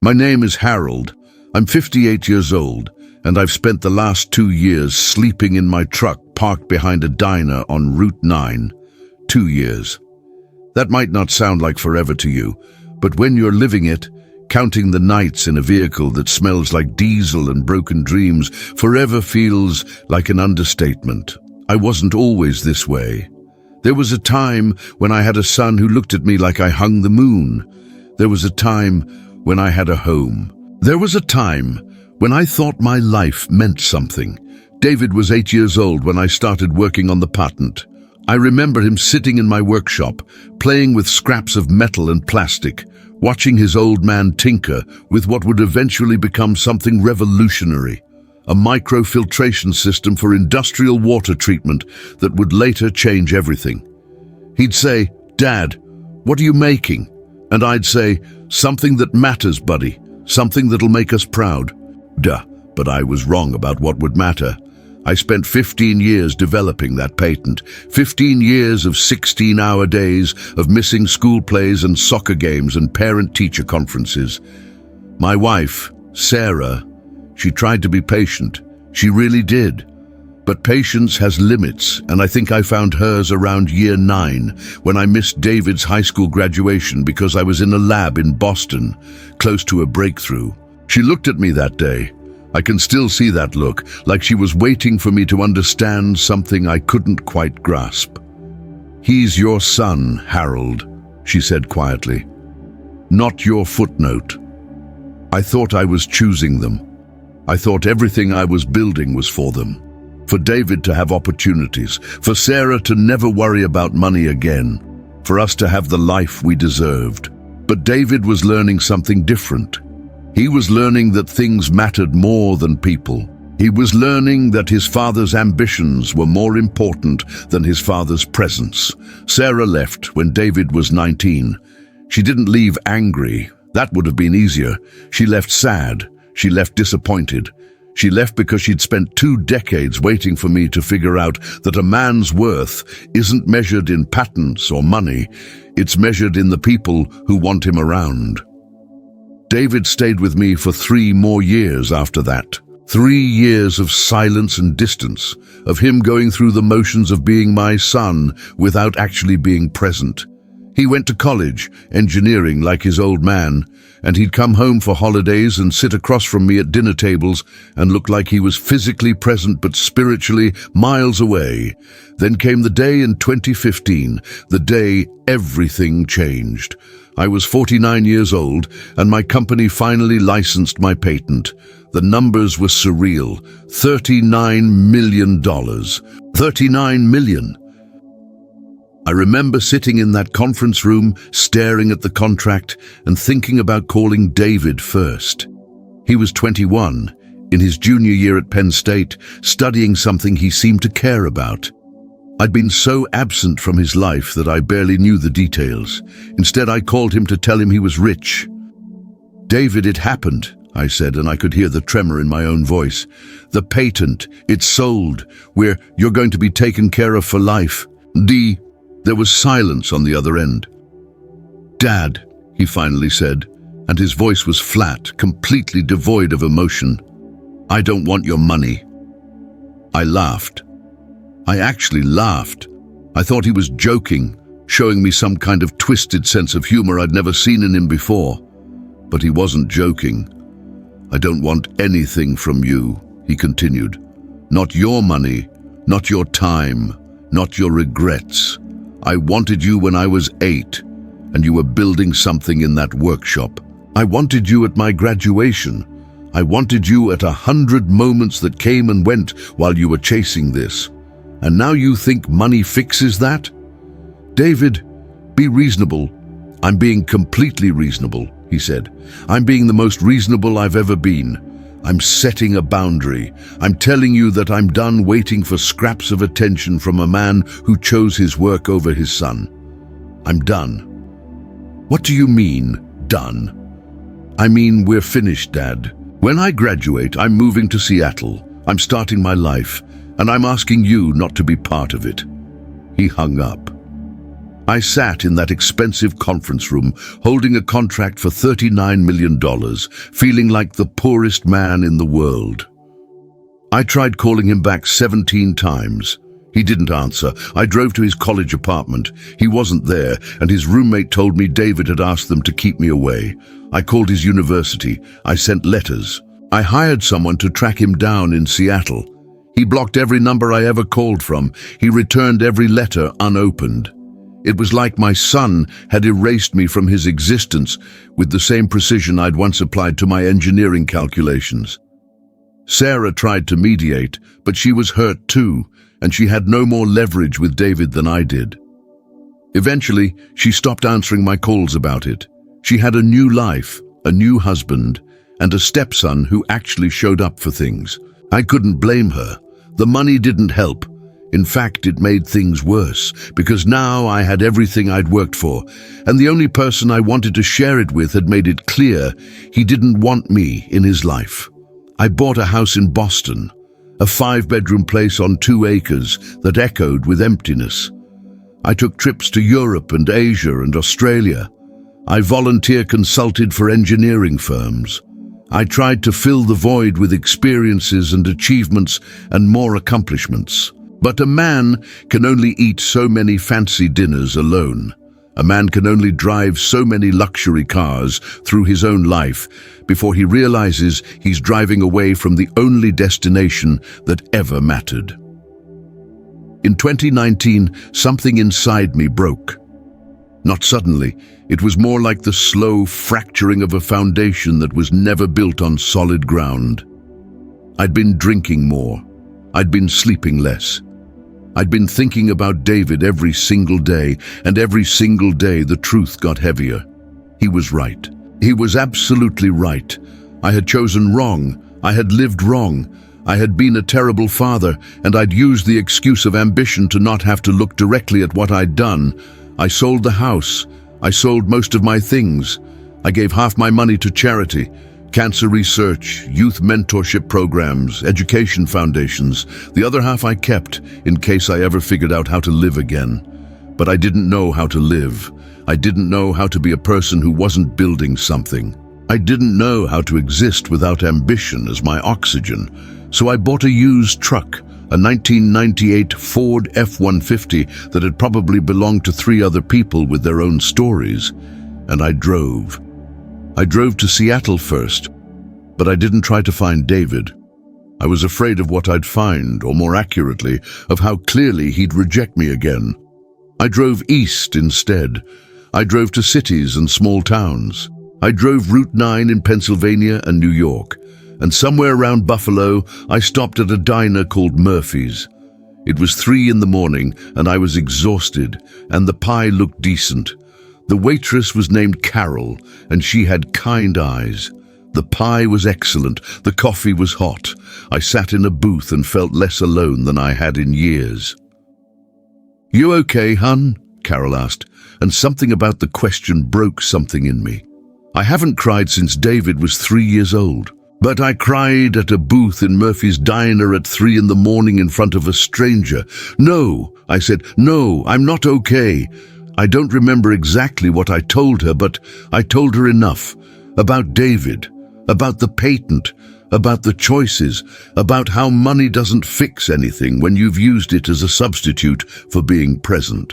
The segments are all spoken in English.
My name is Harold. I'm 58 years old, and I've spent the last 2 years sleeping in my truck parked behind a diner on Route 9. 2 years. That might not sound like forever to you, but when you're living it, counting the nights in a vehicle that smells like diesel and broken dreams, forever feels like an understatement. I wasn't always this way. There was a time when I had a son who looked at me like I hung the moon. There was a time when I had a home. There was a time when I thought my life meant something. David was 8 years old when I started working on the patent. I remember him sitting in my workshop, playing with scraps of metal and plastic, watching his old man tinker with what would eventually become something revolutionary, a microfiltration system for industrial water treatment that would later change everything. He'd say, "Dad, what are you making?" And I'd say, "Something that matters, buddy, something that'll make us proud." Duh, but I was wrong about what would matter. I spent 15 years developing that patent, 15 years of 16-hour days of missing school plays and soccer games and parent-teacher conferences. My wife, Sarah, she tried to be patient. She really did. But patience has limits, and I think I found hers around year 9, when I missed David's high school graduation because I was in a lab in Boston, close to a breakthrough. She looked at me that day. I can still see that look, like she was waiting for me to understand something I couldn't quite grasp. "He's your son, Harold," she said quietly. "Not your footnote." I thought I was choosing them. I thought everything I was building was for them. For David to have opportunities, for Sarah to never worry about money again, for us to have the life we deserved. But David was learning something different. He was learning that things mattered more than people. He was learning that his father's ambitions were more important than his father's presence. Sarah left when David was 19. She didn't leave angry. That would have been easier. She left sad. She left disappointed. She left because she'd spent 2 decades waiting for me to figure out that a man's worth isn't measured in patents or money. It's measured in the people who want him around. David stayed with me for 3 more years after that. 3 years of silence and distance, of him going through the motions of being my son without actually being present. He went to college, engineering like his old man, and he'd come home for holidays and sit across from me at dinner tables and look like he was physically present but spiritually miles away. Then came the day in 2015, the day everything changed. I was 49 years old, and my company finally licensed my patent. The numbers were surreal. $39 million. $39 million. I remember sitting in that conference room, staring at the contract and thinking about calling David first. He was 21, in his junior year at Penn State, studying something he seemed to care about. I'd been so absent from his life that I barely knew the details. Instead, I called him to tell him he was rich. "David, it happened," I said, and I could hear the tremor in my own voice. "The patent, it's sold. You're going to be taken care of for life." There was silence on the other end. "Dad," he finally said, and his voice was flat, completely devoid of emotion. "I don't want your money." I laughed. I actually laughed. I thought he was joking, showing me some kind of twisted sense of humor I'd never seen in him before. But he wasn't joking. "I don't want anything from you," he continued. "Not your money, not your time, not your regrets. I wanted you when I was 8, and you were building something in that workshop. I wanted you at my graduation. I wanted you at 100 moments that came and went while you were chasing this. And now you think money fixes that? David, be reasonable." "I'm being completely reasonable," he said. "I'm being the most reasonable I've ever been. I'm setting a boundary. I'm telling you that I'm done waiting for scraps of attention from a man who chose his work over his son. I'm done." "What do you mean, done?" "I mean, we're finished, Dad. When I graduate, I'm moving to Seattle. I'm starting my life, and I'm asking you not to be part of it." He hung up. I sat in that expensive conference room, holding a contract for $39 million, feeling like the poorest man in the world. I tried calling him back 17 times. He didn't answer. I drove to his college apartment. He wasn't there, and his roommate told me David had asked them to keep me away. I called his university. I sent letters. I hired someone to track him down in Seattle. He blocked every number I ever called from. He returned every letter unopened. It was like my son had erased me from his existence with the same precision I'd once applied to my engineering calculations. Sarah tried to mediate, but she was hurt too, and she had no more leverage with David than I did. Eventually, she stopped answering my calls about it. She had a new life, a new husband, and a stepson who actually showed up for things. I couldn't blame her. The money didn't help. In fact, it made things worse, because now I had everything I'd worked for, and the only person I wanted to share it with had made it clear he didn't want me in his life. I bought a house in Boston, a 5-bedroom place on 2 acres that echoed with emptiness. I took trips to Europe and Asia and Australia. I volunteer consulted for engineering firms. I tried to fill the void with experiences and achievements and more accomplishments. But a man can only eat so many fancy dinners alone. A man can only drive so many luxury cars through his own life before he realizes he's driving away from the only destination that ever mattered. In 2019, something inside me broke. Not suddenly, it was more like the slow fracturing of a foundation that was never built on solid ground. I'd been drinking more. I'd been sleeping less. I'd been thinking about David every single day, and every single day the truth got heavier. He was right. He was absolutely right. I had chosen wrong. I had lived wrong. I had been a terrible father, and I'd used the excuse of ambition to not have to look directly at what I'd done. I sold the house. I sold most of my things. I gave half my money to charity. Cancer research, youth mentorship programs, education foundations. The other half I kept, in case I ever figured out how to live again. But I didn't know how to live. I didn't know how to be a person who wasn't building something. I didn't know how to exist without ambition as my oxygen. So I bought a used truck, a 1998 Ford F-150 that had probably belonged to 3 other people with their own stories. And I drove. I drove to Seattle first, but I didn't try to find David. I was afraid of what I'd find, or more accurately, of how clearly he'd reject me again. I drove east instead. I drove to cities and small towns. I drove Route 9 in Pennsylvania and New York, and somewhere around Buffalo, I stopped at a diner called Murphy's. It was 3 in the morning, and I was exhausted, and the pie looked decent. The waitress was named Carol, and she had kind eyes. The pie was excellent. The coffee was hot. I sat in a booth and felt less alone than I had in years. "You okay, hun?" Carol asked, and something about the question broke something in me. I haven't cried since David was 3 years old, but I cried at a booth in Murphy's Diner at 3 in the morning in front of a stranger. "No," I said, "no, I'm not okay." I don't remember exactly what I told her, but I told her enough. About David, about the patent, about the choices, about how money doesn't fix anything when you've used it as a substitute for being present.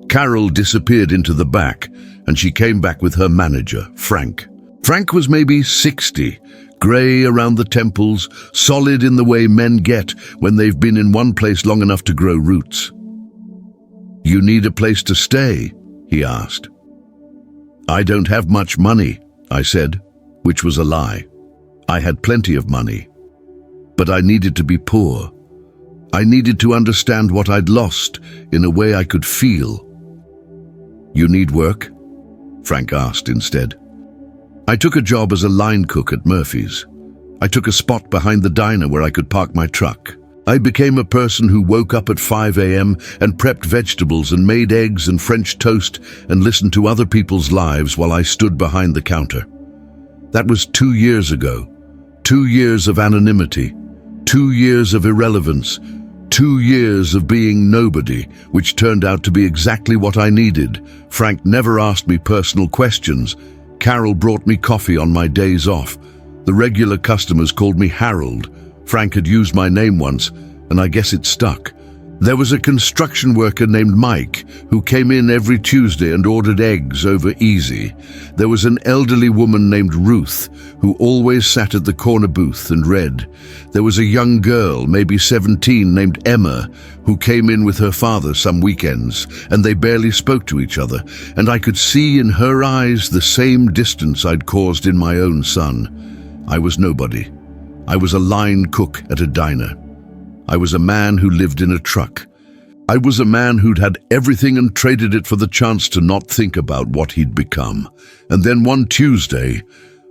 Carol disappeared into the back, and she came back with her manager, Frank. Frank was maybe 60, grey around the temples, solid in the way men get when they've been in one place long enough to grow roots. "You need a place to stay?" he asked. "I don't have much money," I said, which was a lie. I had plenty of money. But I needed to be poor. I needed to understand what I'd lost in a way I could feel. "You need work?" Frank asked instead. I took a job as a line cook at Murphy's. I took a spot behind the diner where I could park my truck. I became a person who woke up at 5 a.m. and prepped vegetables and made eggs and French toast and listened to other people's lives while I stood behind the counter. That was 2 years ago. 2 years of anonymity. 2 years of irrelevance. 2 years of being nobody, which turned out to be exactly what I needed. Frank never asked me personal questions. Carol brought me coffee on my days off. The regular customers called me Harold. Frank had used my name once, and I guess it stuck. There was a construction worker named Mike who came in every Tuesday and ordered eggs over easy. There was an elderly woman named Ruth who always sat at the corner booth and read. There was a young girl, maybe 17, named Emma, who came in with her father some weekends, and they barely spoke to each other, and I could see in her eyes the same distance I'd caused in my own son. I was nobody. I was a line cook at a diner. I was a man who lived in a truck. I was a man who'd had everything and traded it for the chance to not think about what he'd become. And then one Tuesday,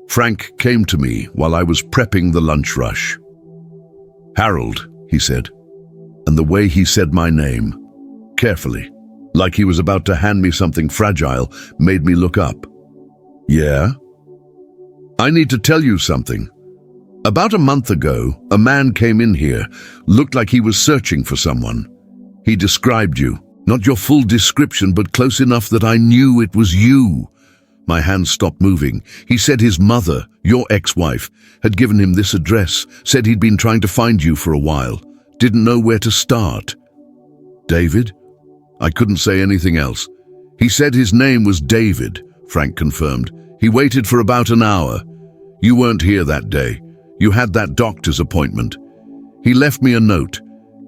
Frank came to me while I was prepping the lunch rush. "Harold," he said, and the way he said my name, carefully, like he was about to hand me something fragile, made me look up. "Yeah?" "I need to tell you something. About a month ago, a man came in here, looked like he was searching for someone. He described you, not your full description, but close enough that I knew it was you." My hands stopped moving. "He said his mother, your ex-wife, had given him this address, said he'd been trying to find you for a while, didn't know where to start." "David?" I couldn't say anything else. "He said his name was David," Frank confirmed. "He waited for about an hour. You weren't here that day. You had that doctor's appointment. He left me a note,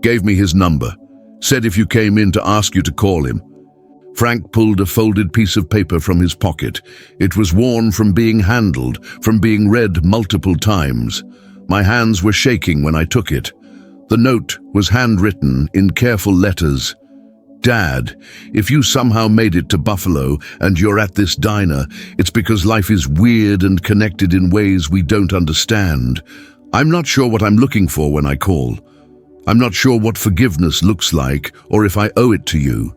gave me his number, said if you came in to ask you to call him." Frank pulled a folded piece of paper from his pocket. It was worn from being handled, from being read multiple times. My hands were shaking when I took it. The note was handwritten in careful letters. "Dad, if you somehow made it to Buffalo and you're at this diner, it's because life is weird and connected in ways we don't understand. I'm not sure what I'm looking for when I call. I'm not sure what forgiveness looks like or if I owe it to you.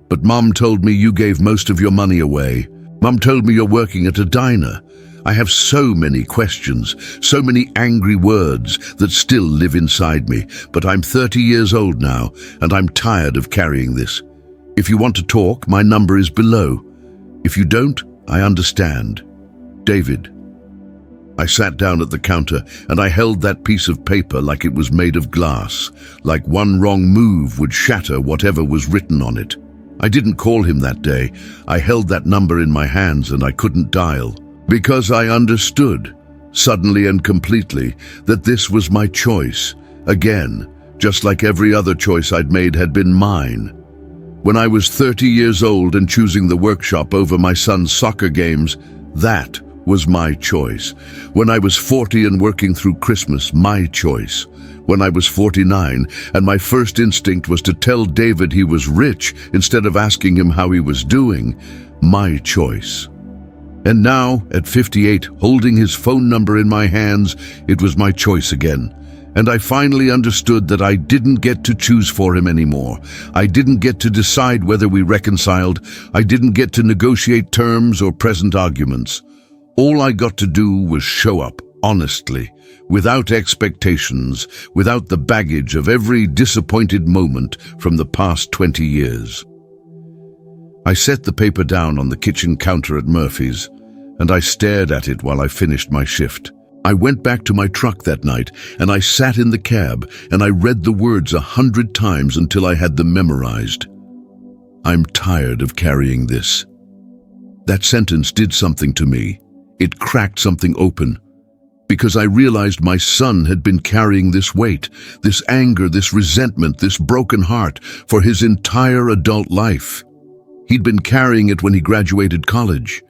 But Mom told me you gave most of your money away. Mom told me you're working at a diner. I have so many questions, so many angry words that still live inside me, but I'm 30 years old now, and I'm tired of carrying this. If you want to talk, my number is below. If you don't, I understand. David." I sat down at the counter, and I held that piece of paper like it was made of glass, like one wrong move would shatter whatever was written on it. I didn't call him that day. I held that number in my hands, and I couldn't dial. Because I understood, suddenly and completely, that this was my choice. Again, just like every other choice I'd made had been mine. When I was 30 years old and choosing the workshop over my son's soccer games, that was my choice. When I was 40 and working through Christmas, my choice. When I was 49 and my first instinct was to tell David he was rich instead of asking him how he was doing, my choice. And now, at 58, holding his phone number in my hands, it was my choice again. And I finally understood that I didn't get to choose for him anymore. I didn't get to decide whether we reconciled. I didn't get to negotiate terms or present arguments. All I got to do was show up, honestly, without expectations, without the baggage of every disappointed moment from the past 20 years. I set the paper down on the kitchen counter at Murphy's, and I stared at it while I finished my shift. I went back to my truck that night, and I sat in the cab, and I read the words 100 times until I had them memorized. "I'm tired of carrying this." That sentence did something to me. It cracked something open. Because I realized my son had been carrying this weight, this anger, this resentment, this broken heart for his entire adult life. He'd been carrying it when he graduated college.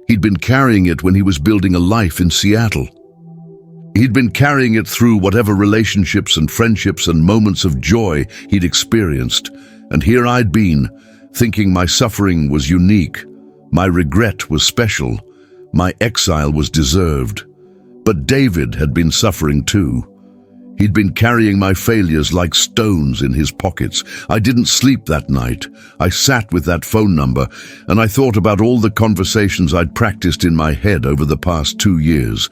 He'd been carrying it when he was building a life in Seattle. He'd been carrying it through whatever relationships and friendships and moments of joy he'd experienced. And here I'd been, thinking my suffering was unique, my regret was special, my exile was deserved. But David had been suffering too. He'd been carrying my failures like stones in his pockets. I didn't sleep that night. I sat with that phone number, and I thought about all the conversations I'd practiced in my head over the past 2 years,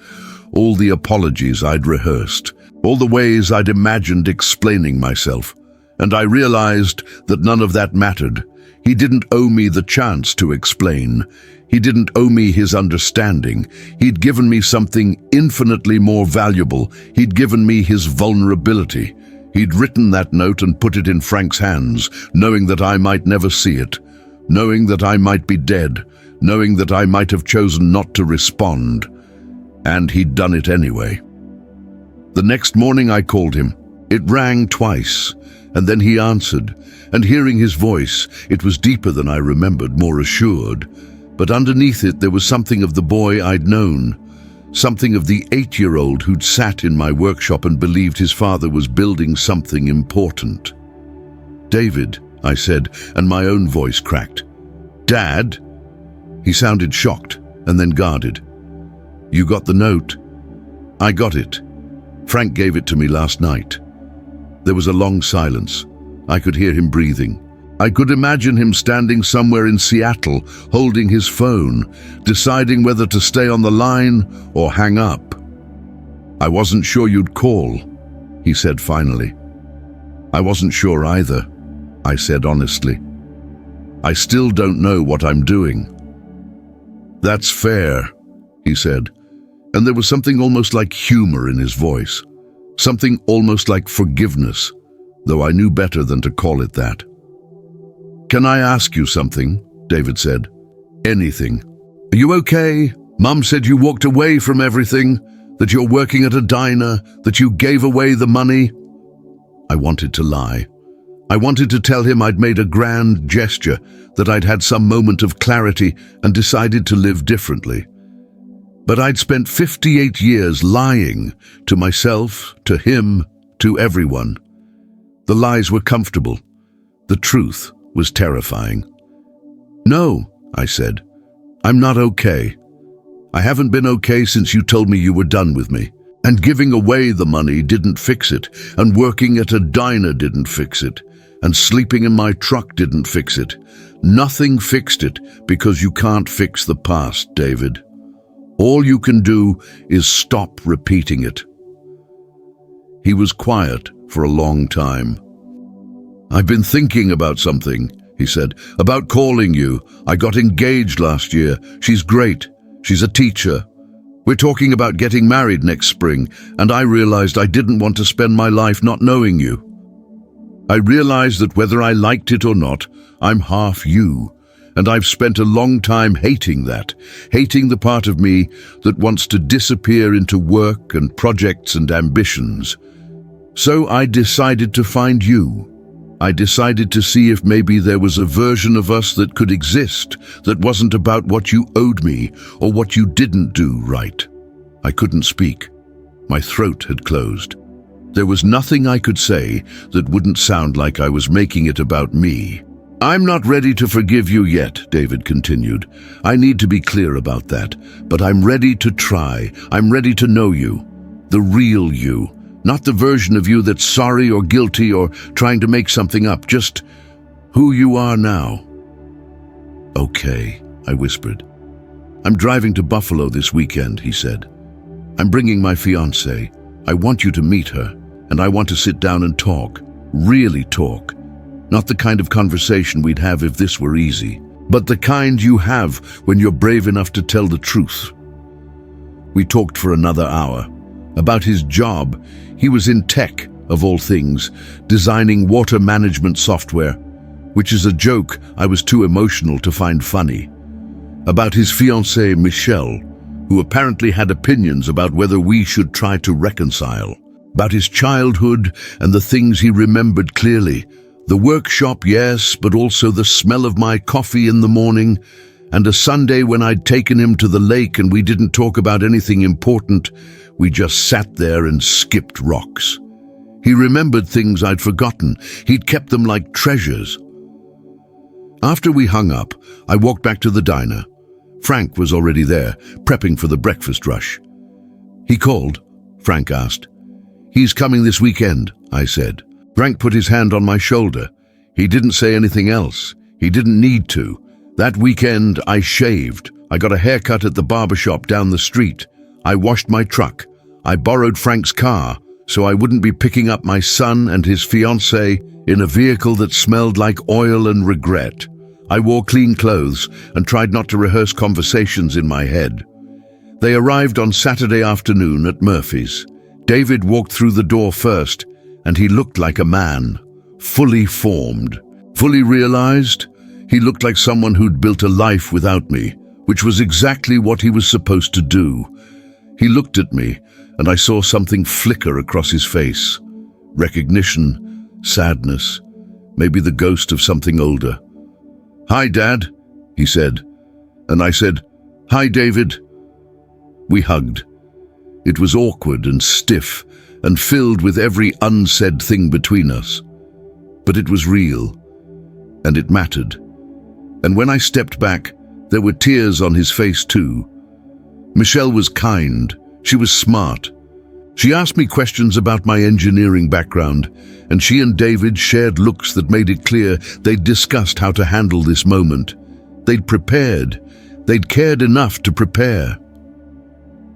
all the apologies I'd rehearsed, all the ways I'd imagined explaining myself. And I realized that none of that mattered. He didn't owe me the chance to explain. He didn't owe me his understanding. He'd given me something infinitely more valuable. He'd given me his vulnerability. He'd written that note and put it in Frank's hands, knowing that I might never see it, knowing that I might be dead, knowing that I might have chosen not to respond. And he'd done it anyway. The next morning I called him. It rang twice, and then he answered, and hearing his voice, it was deeper than I remembered, more assured. But underneath it there was something of the boy I'd known, something of the 8-year-old who'd sat in my workshop and believed his father was building something important. "David," I said, and my own voice cracked. "Dad?" He sounded shocked, and then guarded. "You got the note?" "I got it. Frank gave it to me last night." There was a long silence. I could hear him breathing. I could imagine him standing somewhere in Seattle, holding his phone, deciding whether to stay on the line or hang up. "I wasn't sure you'd call," he said finally. "I wasn't sure either," I said honestly. "I still don't know what I'm doing." "That's fair," he said, and there was something almost like humor in his voice, something almost like forgiveness, though I knew better than to call it that. "Can I ask you something?" David said. "Anything. Are you okay? Mum said you walked away from everything, that you're working at a diner, that you gave away the money." I wanted to lie. I wanted to tell him I'd made a grand gesture, that I'd had some moment of clarity and decided to live differently. But I'd spent 58 years lying, to myself, to him, to everyone. The lies were comfortable. The truth was terrifying. "No," I said. "I'm not okay. I haven't been okay since you told me you were done with me. And giving away the money didn't fix it, and working at a diner didn't fix it, and sleeping in my truck didn't fix it. Nothing fixed it, because you can't fix the past, David. All you can do is stop repeating it." He was quiet for a long time. "I've been thinking about something," he said, "about calling you. I got engaged last year. She's great. She's a teacher. We're talking about getting married next spring, and I realized I didn't want to spend my life not knowing you. I realized that whether I liked it or not, I'm half you, and I've spent a long time hating that, hating the part of me that wants to disappear into work and projects and ambitions. So I decided to find you. I decided to see if maybe there was a version of us that could exist, that wasn't about what you owed me or what you didn't do right." I couldn't speak. My throat had closed. There was nothing I could say that wouldn't sound like I was making it about me. "I'm not ready to forgive you yet," David continued. "I need to be clear about that, but I'm ready to try. I'm ready to know you, the real you. Not the version of you that's sorry or guilty or trying to make something up, just who you are now." "Okay," I whispered. "I'm driving to Buffalo this weekend," he said. "I'm bringing my fiancée. I want you to meet her, and I want to sit down and talk, really talk. Not the kind of conversation we'd have if this were easy, but the kind you have when you're brave enough to tell the truth." We talked for another hour. About his job. He was in tech, of all things, designing water management software, which is a joke I was too emotional to find funny. About his fiancée, Michelle, who apparently had opinions about whether we should try to reconcile. About his childhood and the things he remembered clearly. The workshop, yes, but also the smell of my coffee in the morning, and a Sunday when I'd taken him to the lake and we didn't talk about anything important. We just sat there and skipped rocks. He remembered things I'd forgotten. He'd kept them like treasures. After we hung up, I walked back to the diner. Frank was already there, prepping for the breakfast rush. "He called?" Frank asked. "He's coming this weekend," I said. Frank put his hand on my shoulder. He didn't say anything else. He didn't need to. That weekend, I shaved. I got a haircut at the barbershop down the street. I washed my truck. I borrowed Frank's car, so I wouldn't be picking up my son and his fiancée in a vehicle that smelled like oil and regret. I wore clean clothes and tried not to rehearse conversations in my head. They arrived on Saturday afternoon at Murphy's. David walked through the door first, and he looked like a man, fully formed. Fully realized, he looked like someone who'd built a life without me, which was exactly what he was supposed to do. He looked at me, and I saw something flicker across his face. Recognition, sadness, maybe the ghost of something older. "Hi, Dad," he said. And I said, "Hi, David." We hugged. It was awkward and stiff and filled with every unsaid thing between us. But it was real, and it mattered. And when I stepped back, there were tears on his face too. Michelle was kind. She was smart. She asked me questions about my engineering background, and she and David shared looks that made it clear they'd discussed how to handle this moment. They'd prepared. They'd cared enough to prepare.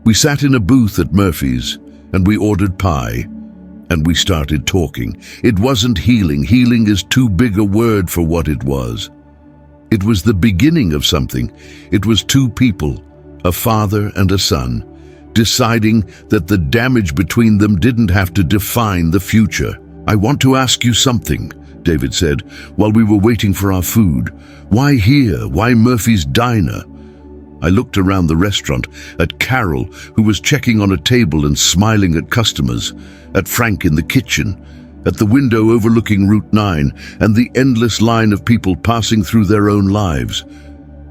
We sat in a booth at Murphy's, and we ordered pie, and we started talking. It wasn't healing. Healing is too big a word for what it was. It was the beginning of something. It was two people, a father and a son, deciding that the damage between them didn't have to define the future. "I want to ask you something," David said, while we were waiting for our food. "Why here? Why Murphy's Diner?" I looked around the restaurant, at Carol, who was checking on a table and smiling at customers, at Frank in the kitchen, at the window overlooking Route 9, and the endless line of people passing through their own lives.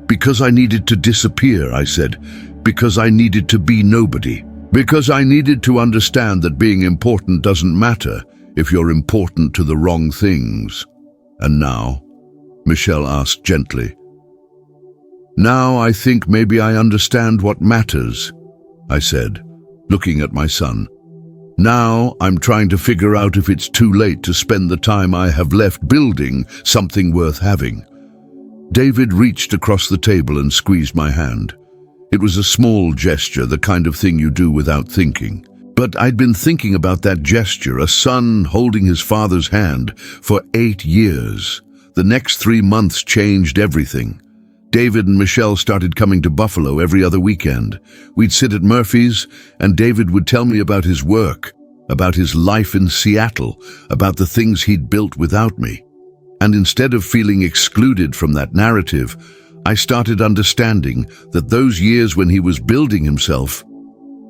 "Because I needed to disappear," I said. "Because I needed to be nobody. Because I needed to understand that being important doesn't matter if you're important to the wrong things." "And now?" Michelle asked gently. "Now I think maybe I understand what matters," I said, looking at my son. "Now I'm trying to figure out if it's too late to spend the time I have left building something worth having." David reached across the table and squeezed my hand. It was a small gesture, the kind of thing you do without thinking. But I'd been thinking about that gesture, a son holding his father's hand, for 8 years. The next 3 months changed everything. David and Michelle started coming to Buffalo every other weekend. We'd sit at Murphy's, and David would tell me about his work, about his life in Seattle, about the things he'd built without me. And instead of feeling excluded from that narrative, I started understanding that those years when he was building himself,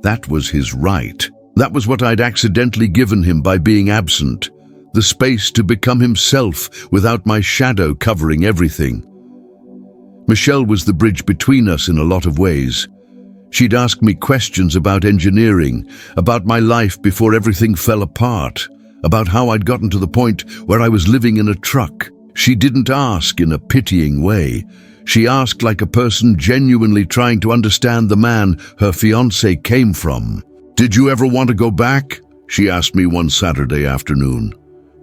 that was his right. That was what I'd accidentally given him by being absent, the space to become himself without my shadow covering everything. Michelle was the bridge between us in a lot of ways. She'd ask me questions about engineering, about my life before everything fell apart, about how I'd gotten to the point where I was living in a truck. She didn't ask in a pitying way. She asked like a person genuinely trying to understand the man her fiancé came from. "Did you ever want to go back?" she asked me one Saturday afternoon.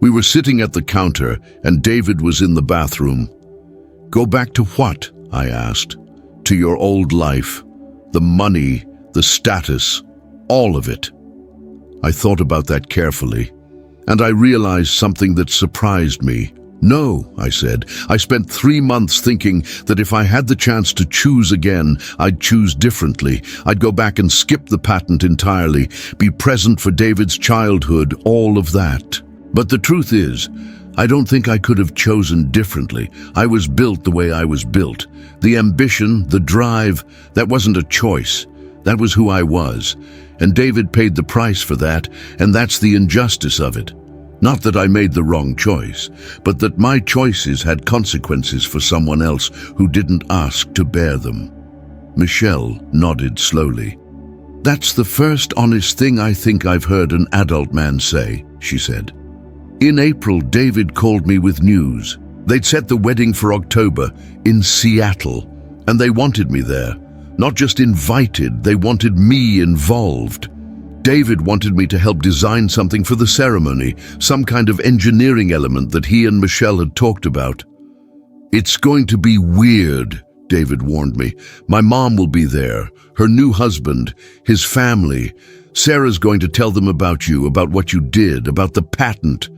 We were sitting at the counter, and David was in the bathroom. "Go back to what?" I asked. "To your old life. The money, the status, all of it." I thought about that carefully, and I realized something that surprised me. "No," I said. "I spent 3 months thinking that if I had the chance to choose again, I'd choose differently. I'd go back and skip the patent entirely, be present for David's childhood, all of that. But the truth is, I don't think I could have chosen differently. I was built the way I was built. The ambition, the drive, that wasn't a choice. That was who I was. And David paid the price for that, and that's the injustice of it. Not that I made the wrong choice, but that my choices had consequences for someone else who didn't ask to bear them." Michelle nodded slowly. "That's the first honest thing I think I've heard an adult man say," she said. "In April, David called me with news. They'd set the wedding for October in Seattle, and they wanted me there. Not just invited, they wanted me involved. David wanted me to help design something for the ceremony, some kind of engineering element that he and Michelle had talked about. "It's going to be weird," David warned me. "My mom will be there, her new husband, his family. Sarah's going to tell them about you, about what you did, about the patent.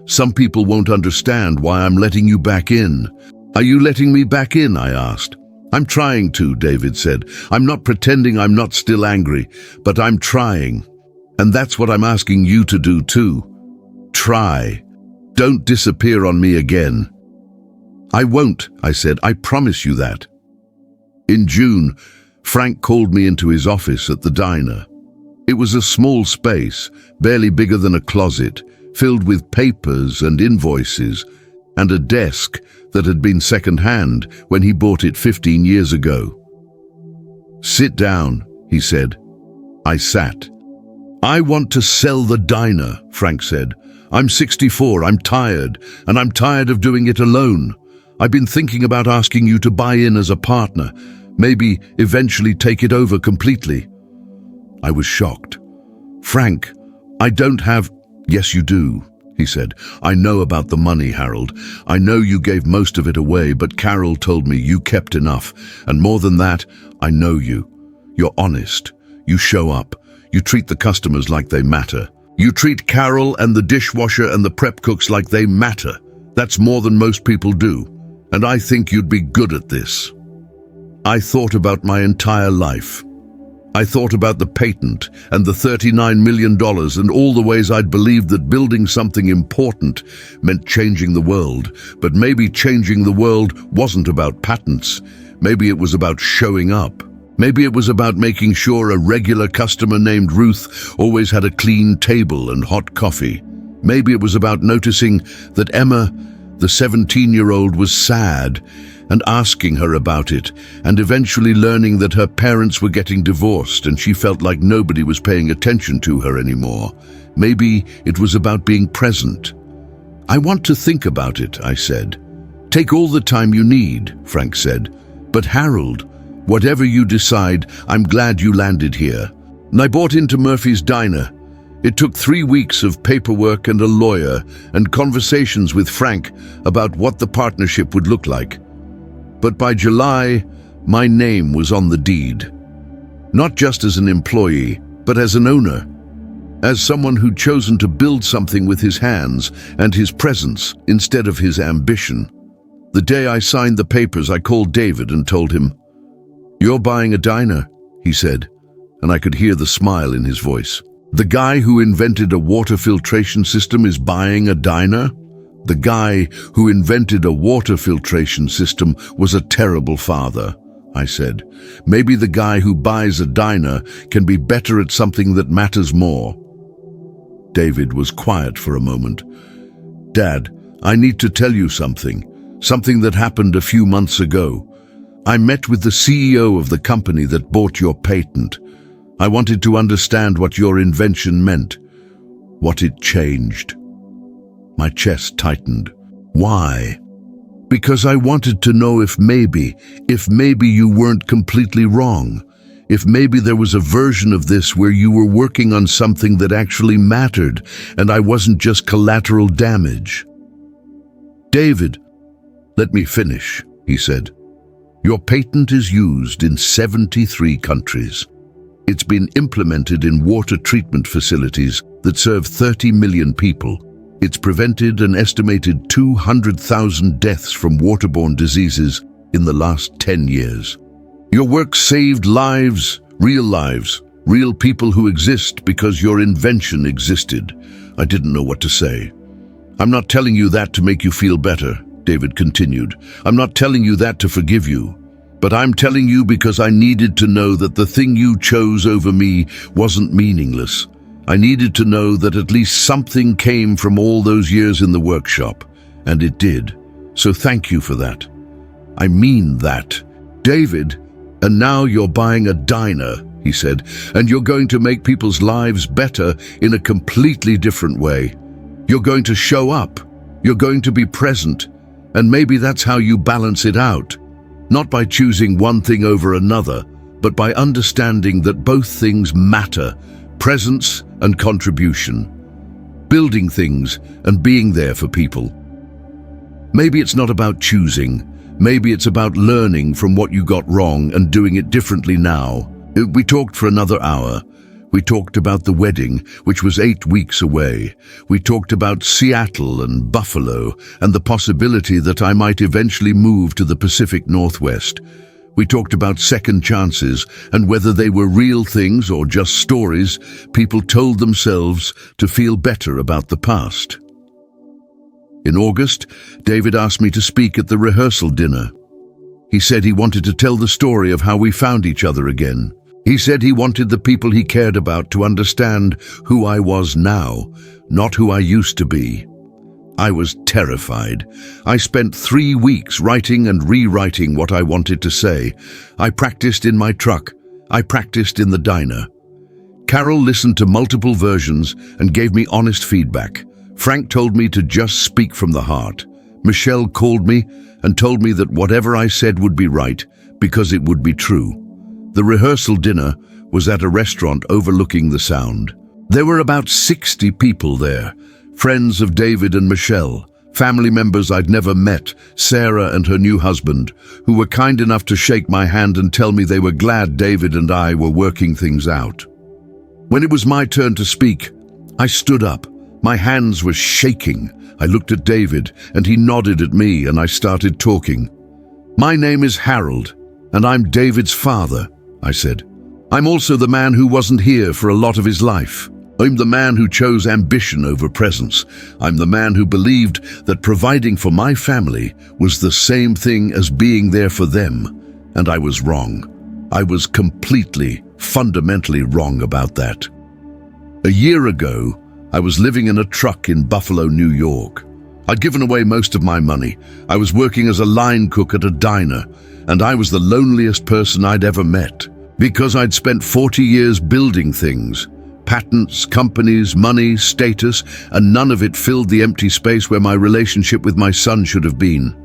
Some people won't understand why I'm letting you back in. Are you letting me back in? I asked. I'm trying to, David said. I'm not pretending I'm not still angry, but I'm trying. And that's what I'm asking you to do too. Try. Don't disappear on me again. I won't, I said. I promise you that. In June, Frank called me into his office at the diner. It was a small space, barely bigger than a closet, filled with papers and invoices, and a desk that had been second-hand when he bought it 15 years ago. Sit down, he said. I sat. I want to sell the diner, Frank said. I'm 64, I'm tired, and I'm tired of doing it alone. I've been thinking about asking you to buy in as a partner, maybe eventually take it over completely. I was shocked. Frank, I don't have... Yes, you do, he said. I know about the money, Harold. I know you gave most of it away, but Carol told me you kept enough. And more than that, I know you. You're honest. You show up. You treat the customers like they matter. You treat Carol and the dishwasher and the prep cooks like they matter. That's more than most people do. And I think you'd be good at this. I thought about my entire life. I thought about the patent and the $39 million and all the ways I'd believed that building something important meant changing the world. But maybe changing the world wasn't about patents. Maybe it was about showing up. Maybe it was about making sure a regular customer named Ruth always had a clean table and hot coffee. Maybe it was about noticing that Emma, the 17-year-old, was sad and asking her about it, and eventually learning that her parents were getting divorced and she felt like nobody was paying attention to her anymore. Maybe it was about being present. I want to think about it, I said. Take all the time you need, Frank said. But Harold, whatever you decide, I'm glad you landed here. And I bought into Murphy's Diner. It took 3 weeks of paperwork and a lawyer and conversations with Frank about what the partnership would look like. But by July, my name was on the deed. Not just as an employee, but as an owner. As someone who'd chosen to build something with his hands and his presence instead of his ambition. The day I signed the papers, I called David and told him, "You're buying a diner," he said, and I could hear the smile in his voice. The guy who invented a water filtration system is buying a diner? The guy who invented a water filtration system was a terrible father, I said. Maybe the guy who buys a diner can be better at something that matters more. David was quiet for a moment. Dad, I need to tell you something that happened a few months ago. I met with the CEO of the company that bought your patent. I wanted to understand what your invention meant, what it changed. My chest tightened. Why? Because I wanted to know if maybe you weren't completely wrong. If maybe there was a version of this where you were working on something that actually mattered and I wasn't just collateral damage. David, let me finish, he said. Your patent is used in 73 countries. It's been implemented in water treatment facilities that serve 30 million people. It's prevented an estimated 200,000 deaths from waterborne diseases in the last 10 years. Your work saved lives, real people who exist because your invention existed. I didn't know what to say. I'm not telling you that to make you feel better, David continued. I'm not telling you that to forgive you. But I'm telling you because I needed to know that the thing you chose over me wasn't meaningless. I needed to know that at least something came from all those years in the workshop, and it did. So thank you for that. I mean that. David, and now you're buying a diner, he said, and you're going to make people's lives better in a completely different way. You're going to show up. You're going to be present. And maybe that's how you balance it out. Not by choosing one thing over another, but by understanding that both things matter, presence and contribution, building things and being there for people. Maybe it's not about choosing. Maybe it's about learning from what you got wrong and doing it differently now. We talked for another hour. We talked about the wedding, which was 8 weeks away. We talked about Seattle and Buffalo and the possibility that I might eventually move to the Pacific Northwest. We talked about second chances and whether they were real things or just stories people told themselves to feel better about the past. In August, David asked me to speak at the rehearsal dinner. He said he wanted to tell the story of how we found each other again. He said he wanted the people he cared about to understand who I was now, not who I used to be. I was terrified. I spent 3 weeks writing and rewriting what I wanted to say. I practiced in my truck. I practiced in the diner. Carol listened to multiple versions and gave me honest feedback. Frank told me to just speak from the heart. Michelle called me and told me that whatever I said would be right because it would be true. The rehearsal dinner was at a restaurant overlooking the Sound. There were about 60 people there, friends of David and Michelle, family members I'd never met, Sarah and her new husband, who were kind enough to shake my hand and tell me they were glad David and I were working things out. When it was my turn to speak, I stood up. My hands were shaking. I looked at David, and he nodded at me, and I started talking. "My name is Harold, and I'm David's father," I said. "I'm also the man who wasn't here for a lot of his life. I'm the man who chose ambition over presence. I'm the man who believed that providing for my family was the same thing as being there for them, and I was wrong. I was completely, fundamentally wrong about that. A year ago, I was living in a truck in Buffalo, New York. I'd given away most of my money. I was working as a line cook at a diner, and I was the loneliest person I'd ever met. Because I'd spent 40 years building things, patents, companies, money, status, and none of it filled the empty space where my relationship with my son should have been.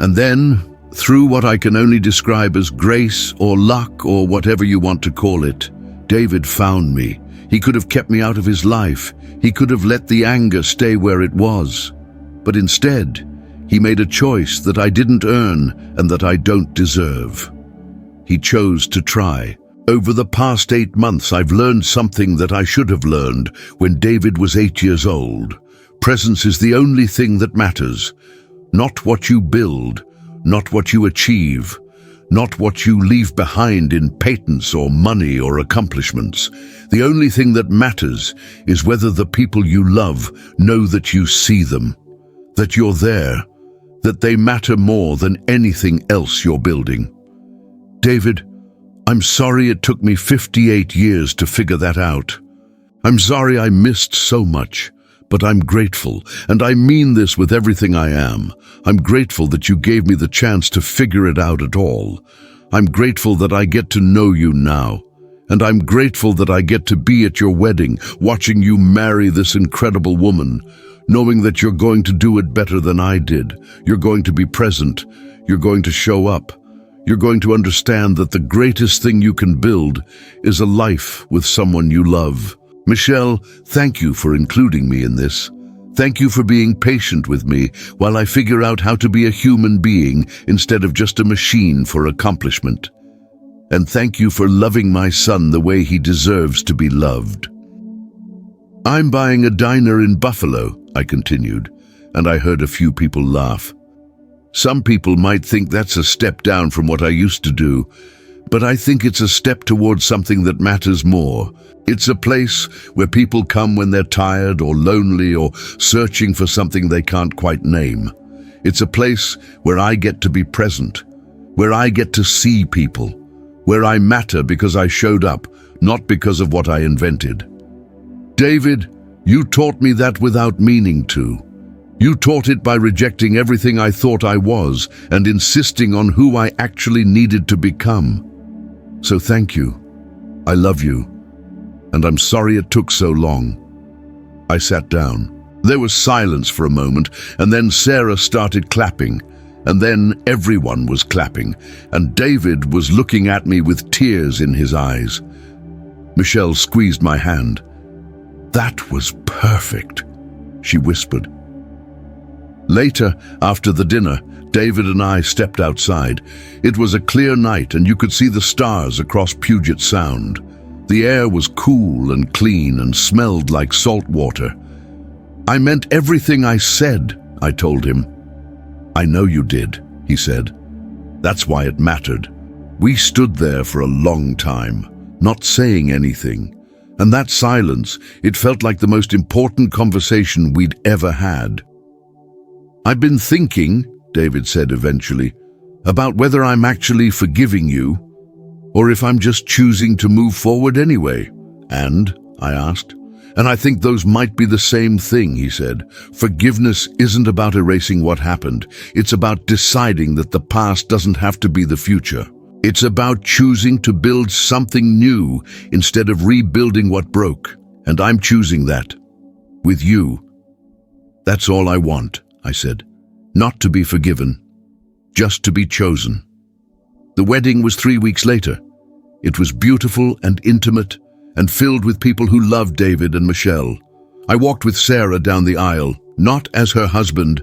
And then, through what I can only describe as grace or luck or whatever you want to call it, David found me. He could have kept me out of his life. He could have let the anger stay where it was. But instead, he made a choice that I didn't earn and that I don't deserve. He chose to try. Over the past 8 months, I've learned something that I should have learned when David was 8 years old. Presence is the only thing that matters. Not what you build, not what you achieve, not what you leave behind in patents or money or accomplishments. The only thing that matters is whether the people you love know that you see them, that you're there, that they matter more than anything else you're building. David, I'm sorry it took me 58 years to figure that out. I'm sorry I missed so much, but I'm grateful, and I mean this with everything I am. I'm grateful that you gave me the chance to figure it out at all. I'm grateful that I get to know you now, and I'm grateful that I get to be at your wedding, watching you marry this incredible woman, knowing that you're going to do it better than I did. You're going to be present. You're going to show up. You're going to understand that the greatest thing you can build is a life with someone you love. Michelle, thank you for including me in this. Thank you for being patient with me while I figure out how to be a human being instead of just a machine for accomplishment. And thank you for loving my son the way he deserves to be loved. I'm buying a diner in Buffalo, I continued, and I heard a few people laugh. Some people might think that's a step down from what I used to do, but I think it's a step towards something that matters more. It's a place where people come when they're tired or lonely or searching for something they can't quite name. It's a place where I get to be present, where I get to see people, where I matter because I showed up, not because of what I invented. David, you taught me that without meaning to. You taught it by rejecting everything I thought I was and insisting on who I actually needed to become. So thank you. I love you. And I'm sorry it took so long. I sat down. There was silence for a moment, and then Sarah started clapping, and then everyone was clapping, and David was looking at me with tears in his eyes. Michelle squeezed my hand. "That was perfect," she whispered. Later, after the dinner, David and I stepped outside. It was a clear night, and you could see the stars across Puget Sound. The air was cool and clean and smelled like salt water. "I meant everything I said," I told him. "I know you did," he said. "That's why it mattered." We stood there for a long time, not saying anything. And that silence, it felt like the most important conversation we'd ever had. "I've been thinking," David said eventually, "about whether I'm actually forgiving you, or if I'm just choosing to move forward anyway." "And?" I asked. "And I think those might be the same thing," he said. "Forgiveness isn't about erasing what happened. It's about deciding that the past doesn't have to be the future. It's about choosing to build something new instead of rebuilding what broke. And I'm choosing that. With you. That's all I want," I said. "Not to be forgiven. Just to be chosen." The wedding was 3 weeks later. It was beautiful and intimate and filled with people who loved David and Michelle. I walked with Sarah down the aisle, not as her husband,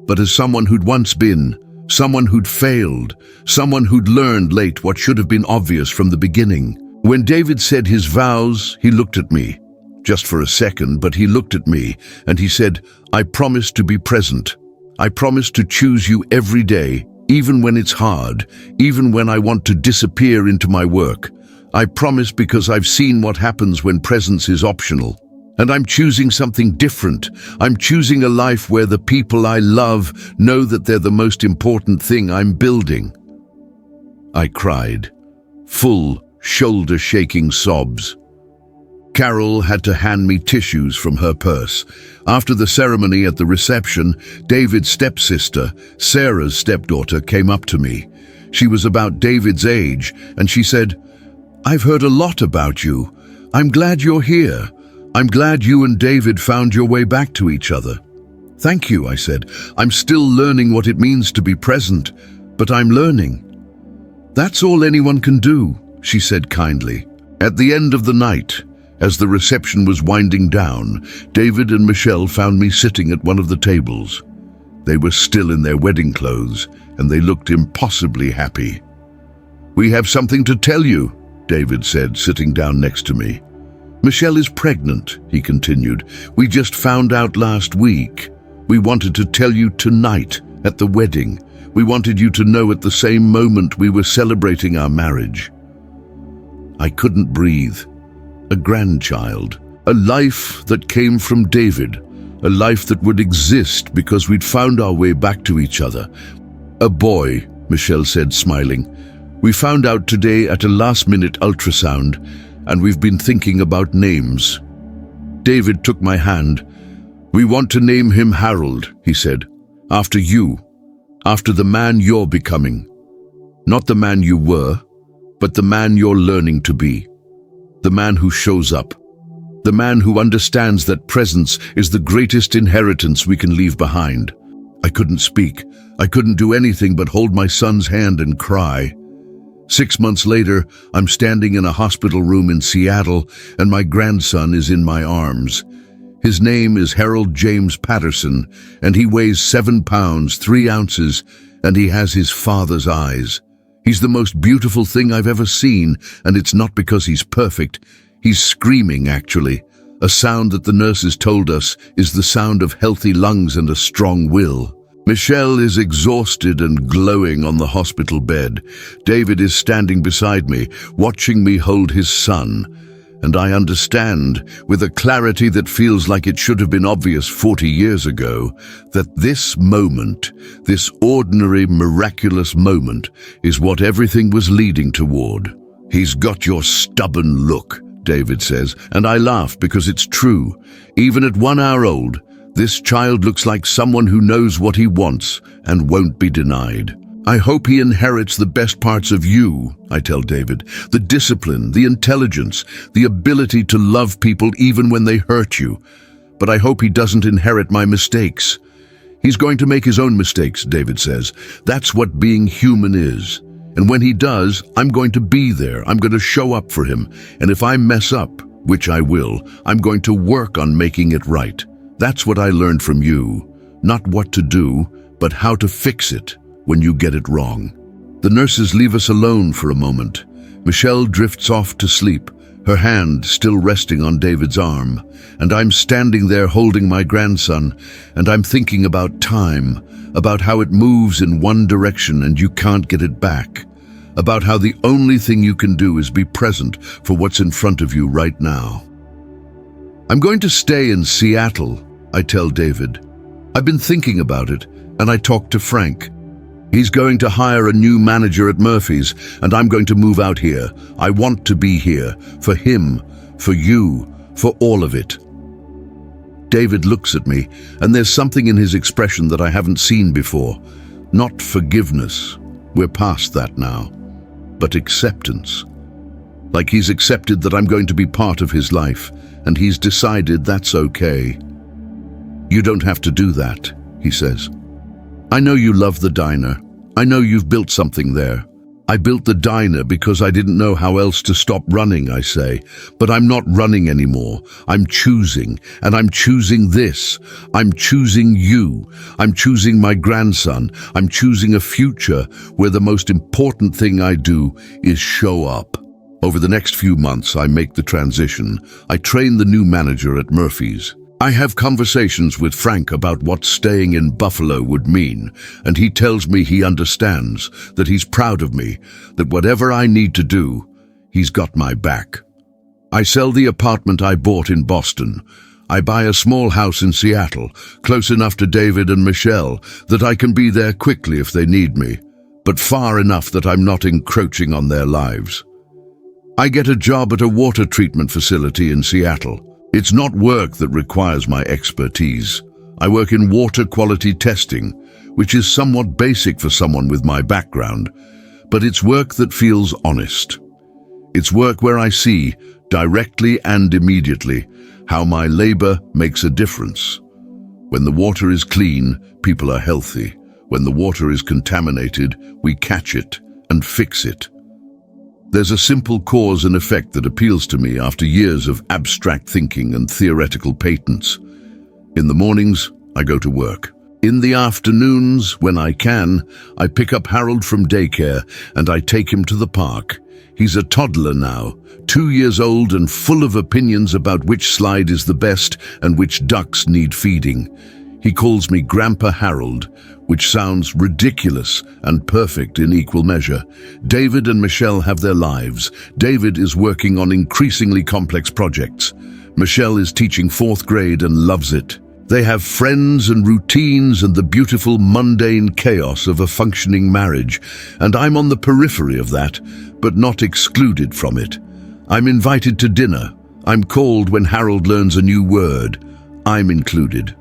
but as someone who'd once been, someone who'd failed, someone who'd learned late what should have been obvious from the beginning. When David said his vows, he looked at me. Just for a second, but he looked at me and he said, "I promise to be present. I promise to choose you every day, even when it's hard, even when I want to disappear into my work. I promise because I've seen what happens when presence is optional. And I'm choosing something different. I'm choosing a life where the people I love know that they're the most important thing I'm building." I cried, full, shoulder-shaking sobs. Carol had to hand me tissues from her purse. After the ceremony at the reception, David's stepsister, Sarah's stepdaughter, came up to me. She was about David's age, and she said, "I've heard a lot about you. I'm glad you're here. I'm glad you and David found your way back to each other." "Thank you," I said. "I'm still learning what it means to be present, but I'm learning." "That's all anyone can do," she said kindly. At the end of the night, as the reception was winding down, David and Michelle found me sitting at one of the tables. They were still in their wedding clothes, and they looked impossibly happy. "We have something to tell you," David said, sitting down next to me. "Michelle is pregnant," he continued. "We just found out last week. We wanted to tell you tonight at the wedding. We wanted you to know at the same moment we were celebrating our marriage." I couldn't breathe. A grandchild. A life that came from David. A life that would exist because we'd found our way back to each other. "A boy," Michelle said, smiling. "We found out today at a last-minute ultrasound, and we've been thinking about names." David took my hand. "We want to name him Harold," he said. "After you. After the man you're becoming. Not the man you were, but the man you're learning to be. The man who shows up. The man who understands that presence is the greatest inheritance we can leave behind." I couldn't speak. I couldn't do anything but hold my son's hand and cry. 6 months later, I'm standing in a hospital room in Seattle, and my grandson is in my arms. His name is Harold James Patterson, and he weighs 7 pounds, 3 ounces, and he has his father's eyes. He's the most beautiful thing I've ever seen, and it's not because he's perfect. He's screaming, actually. A sound that the nurses told us is the sound of healthy lungs and a strong will. Michelle is exhausted and glowing on the hospital bed. David is standing beside me, watching me hold his son. And I understand, with a clarity that feels like it should have been obvious 40 years ago, that this moment, this ordinary, miraculous moment, is what everything was leading toward. "He's got your stubborn look," David says, and I laugh because it's true. Even at 1 hour old, this child looks like someone who knows what he wants and won't be denied. "I hope he inherits the best parts of you," I tell David. "The discipline, the intelligence, the ability to love people even when they hurt you. But I hope he doesn't inherit my mistakes." "He's going to make his own mistakes," David says. "That's what being human is. And when he does, I'm going to be there. I'm going to show up for him. And if I mess up, which I will, I'm going to work on making it right. That's what I learned from you. Not what to do, but how to fix it when you get it wrong." The nurses leave us alone for a moment. Michelle drifts off to sleep. her hand still resting on David's arm, and I'm standing there holding my grandson, and I'm thinking about time, about how it moves in one direction and you can't get it back, about how the only thing you can do is be present for what's in front of you right now. I'm going to stay in Seattle, I tell David. I've been thinking about it, and I talk to Frank. He's going to hire a new manager at Murphy's, and I'm going to move out here. I want to be here, for him, for you, for all of it. David looks at me, and there's something in his expression that I haven't seen before. Not forgiveness, we're past that now, but acceptance. Like he's accepted that I'm going to be part of his life, and he's decided that's okay. You don't have to do that, he says. I know you love the diner. I know you've built something there. I built the diner because I didn't know how else to stop running, I say. But I'm not running anymore. I'm choosing, and I'm choosing this. I'm choosing you. I'm choosing my grandson. I'm choosing a future where the most important thing I do is show up. Over the next few months, I make the transition. I train the new manager at Murphy's. I have conversations with Frank about what staying in Buffalo would mean, and he tells me he understands, that he's proud of me, that whatever I need to do, he's got my back. I sell the apartment I bought in Boston. I buy a small house in Seattle, close enough to David and Michelle that I can be there quickly if they need me, but far enough that I'm not encroaching on their lives. I get a job at a water treatment facility in Seattle. It's not work that requires my expertise. I work in water quality testing, which is somewhat basic for someone with my background, but it's work that feels honest. It's work where I see, directly and immediately, how my labor makes a difference. When the water is clean, people are healthy. When the water is contaminated, we catch it and fix it. There's a simple cause and effect that appeals to me after years of abstract thinking and theoretical patents. In the mornings, I go to work. In the afternoons, when I can, I pick up Harold from daycare and I take him to the park. He's a toddler now, 2 years old and full of opinions about which slide is the best and which ducks need feeding. He calls me Grandpa Harold, which sounds ridiculous and perfect in equal measure. David and Michelle have their lives. David is working on increasingly complex projects. Michelle is teaching 4th grade and loves it. They have friends and routines and the beautiful mundane chaos of a functioning marriage, and I'm on the periphery of that, but not excluded from it. I'm invited to dinner. I'm called when Harold learns a new word. I'm included.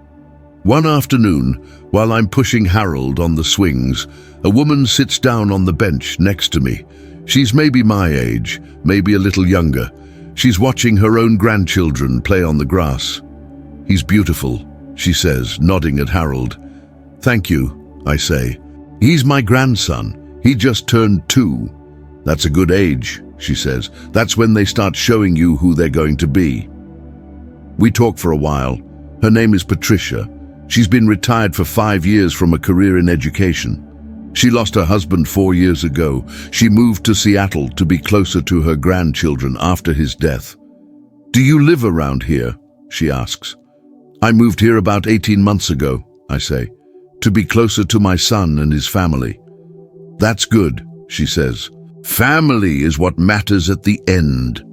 One afternoon, while I'm pushing Harold on the swings, a woman sits down on the bench next to me. She's maybe my age, maybe a little younger. She's watching her own grandchildren play on the grass. He's beautiful, she says, nodding at Harold. Thank you, I say. He's my grandson. He just turned 2. That's a good age, she says. That's when they start showing you who they're going to be. We talk for a while. Her name is Patricia. She's been retired for 5 years from a career in education. She lost her husband 4 years ago. She moved to Seattle to be closer to her grandchildren after his death. Do you live around here? She asks. I moved here about 18 months ago, I say, to be closer to my son and his family. That's good, she says. Family is what matters at the end.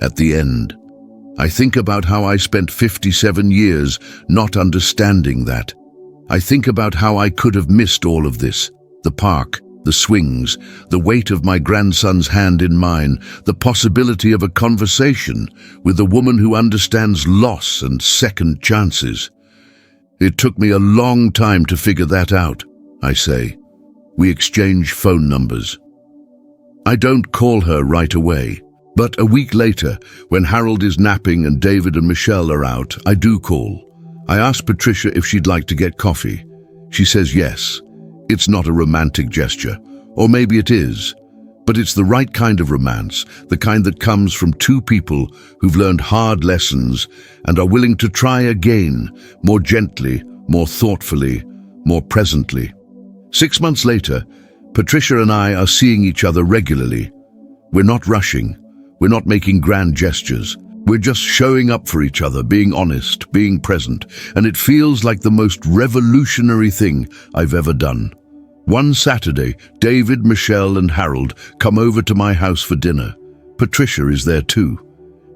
At the end. I think about how I spent 57 years not understanding that. I think about how I could have missed all of this. The park, the swings, the weight of my grandson's hand in mine, the possibility of a conversation with a woman who understands loss and second chances. It took me a long time to figure that out, I say. We exchange phone numbers. I don't call her right away. But a week later, when Harold is napping and David and Michelle are out, I do call. I ask Patricia if she'd like to get coffee. She says yes. It's not a romantic gesture, or maybe it is, but it's the right kind of romance, the kind that comes from 2 people who've learned hard lessons and are willing to try again, more gently, more thoughtfully, more presently. 6 months later, Patricia and I are seeing each other regularly. We're not rushing. We're not making grand gestures. We're just showing up for each other, being honest, being present, and it feels like the most revolutionary thing I've ever done. One Saturday, David, Michelle, and Harold come over to my house for dinner. Patricia is there too.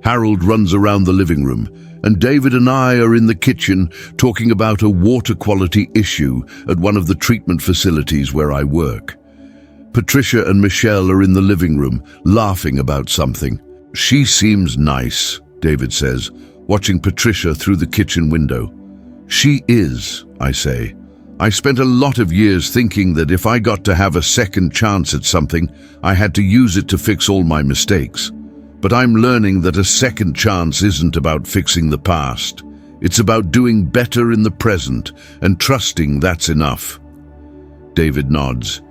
Harold runs around the living room, and David and I are in the kitchen talking about a water quality issue at one of the treatment facilities where I work. Patricia and Michelle are in the living room, laughing about something. "She seems nice," David says, watching Patricia through the kitchen window. "She is," I say. "I spent a lot of years thinking that if I got to have a second chance at something, I had to use it to fix all my mistakes. But I'm learning that a second chance isn't about fixing the past. It's about doing better in the present and trusting that's enough." David nods.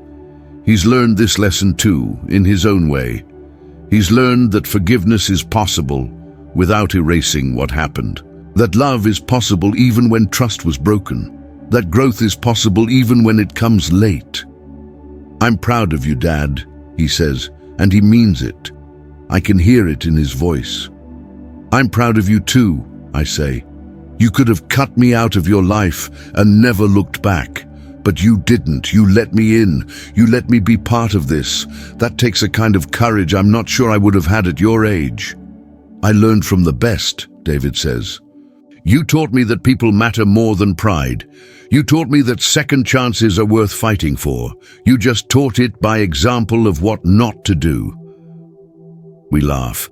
He's learned this lesson too, in his own way. He's learned that forgiveness is possible without erasing what happened. That love is possible even when trust was broken. That growth is possible even when it comes late. "I'm proud of you, Dad," he says, and he means it. I can hear it in his voice. "I'm proud of you too," I say. "You could have cut me out of your life and never looked back. But you didn't. You let me in. You let me be part of this. That takes a kind of courage I'm not sure I would have had at your age." "I learned from the best," David says. "You taught me that people matter more than pride. You taught me that second chances are worth fighting for. You just taught it by example of what not to do." We laugh.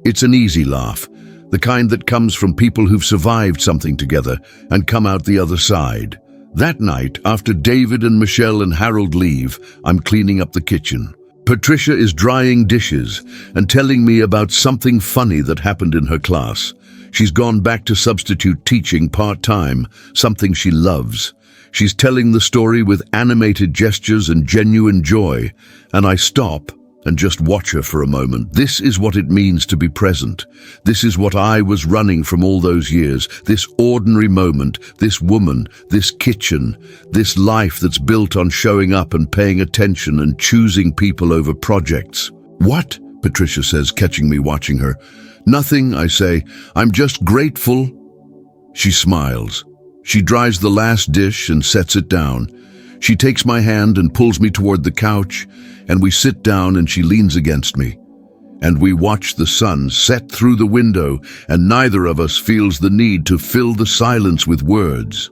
It's an easy laugh, the kind that comes from people who've survived something together and come out the other side. That night, after David and Michelle and Harold leave, I'm cleaning up the kitchen. Patricia is drying dishes and telling me about something funny that happened in her class. She's gone back to substitute teaching part-time, something she loves. She's telling the story with animated gestures and genuine joy, and I stop and just watch her for a moment. This is what it means to be present. This is what I was running from all those years. This ordinary moment, this woman, this kitchen, this life that's built on showing up and paying attention and choosing people over projects. "What?" Patricia says, catching me watching her. "Nothing," I say. "I'm just grateful." She smiles. She dries the last dish and sets it down. She takes my hand and pulls me toward the couch, and we sit down and she leans against me. And we watch the sun set through the window, and neither of us feels the need to fill the silence with words.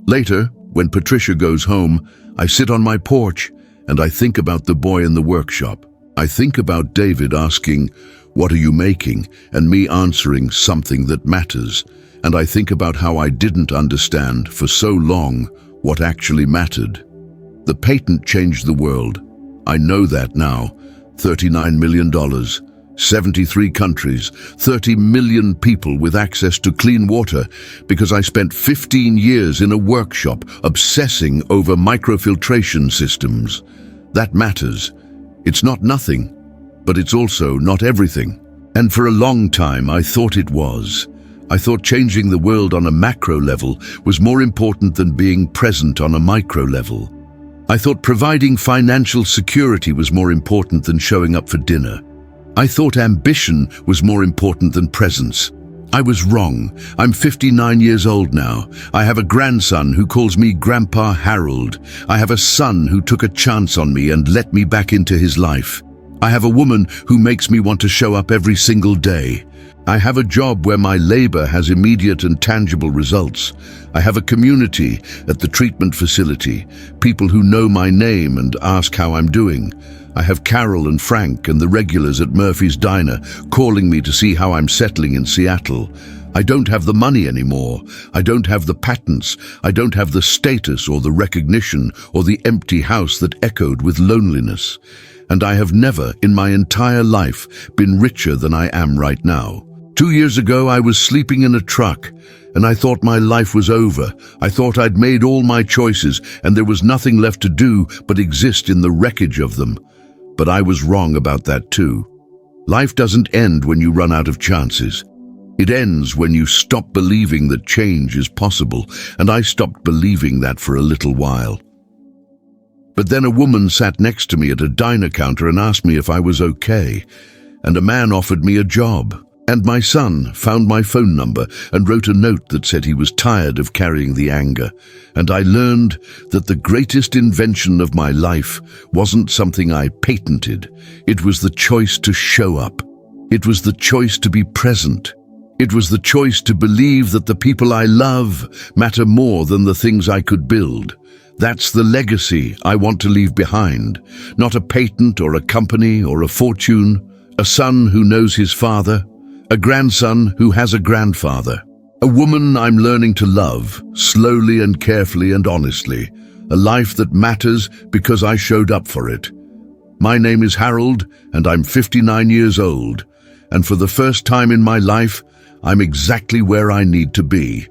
Later, when Patricia goes home, I sit on my porch and I think about the boy in the workshop. I think about David asking, "What are you making?" and me answering, "Something that matters." And I think about how I didn't understand for so long what actually mattered. The patent changed the world. I know that now. $39 million, 73 countries, 30 million people with access to clean water because I spent 15 years in a workshop obsessing over microfiltration systems. That matters. It's not nothing, but it's also not everything. And for a long time I thought it was. I thought changing the world on a macro level was more important than being present on a micro level. I thought providing financial security was more important than showing up for dinner. I thought ambition was more important than presence. I was wrong. I'm 59 years old now. I have a grandson who calls me Grandpa Harold. I have a son who took a chance on me and let me back into his life. I have a woman who makes me want to show up every single day. I have a job where my labor has immediate and tangible results. I have a community at the treatment facility, people who know my name and ask how I'm doing. I have Carol and Frank and the regulars at Murphy's Diner calling me to see how I'm settling in Seattle. I don't have the money anymore. I don't have the patents. I don't have the status or the recognition or the empty house that echoed with loneliness. And I have never, in my entire life, been richer than I am right now. 2 years ago, I was sleeping in a truck, and I thought my life was over. I thought I'd made all my choices, and there was nothing left to do but exist in the wreckage of them. But I was wrong about that too. Life doesn't end when you run out of chances. It ends when you stop believing that change is possible, and I stopped believing that for a little while. But then a woman sat next to me at a diner counter and asked me if I was okay. and a man offered me a job. And my son found my phone number and wrote a note that said he was tired of carrying the anger. And I learned that the greatest invention of my life wasn't something I patented. It was the choice to show up. It was the choice to be present. It was the choice to believe that the people I love matter more than the things I could build. That's the legacy I want to leave behind. Not a patent or a company or a fortune. A son who knows his father. A grandson who has a grandfather. A woman I'm learning to love, slowly and carefully and honestly. A life that matters because I showed up for it. My name is Harold, and I'm 59 years old. And for the first time in my life, I'm exactly where I need to be.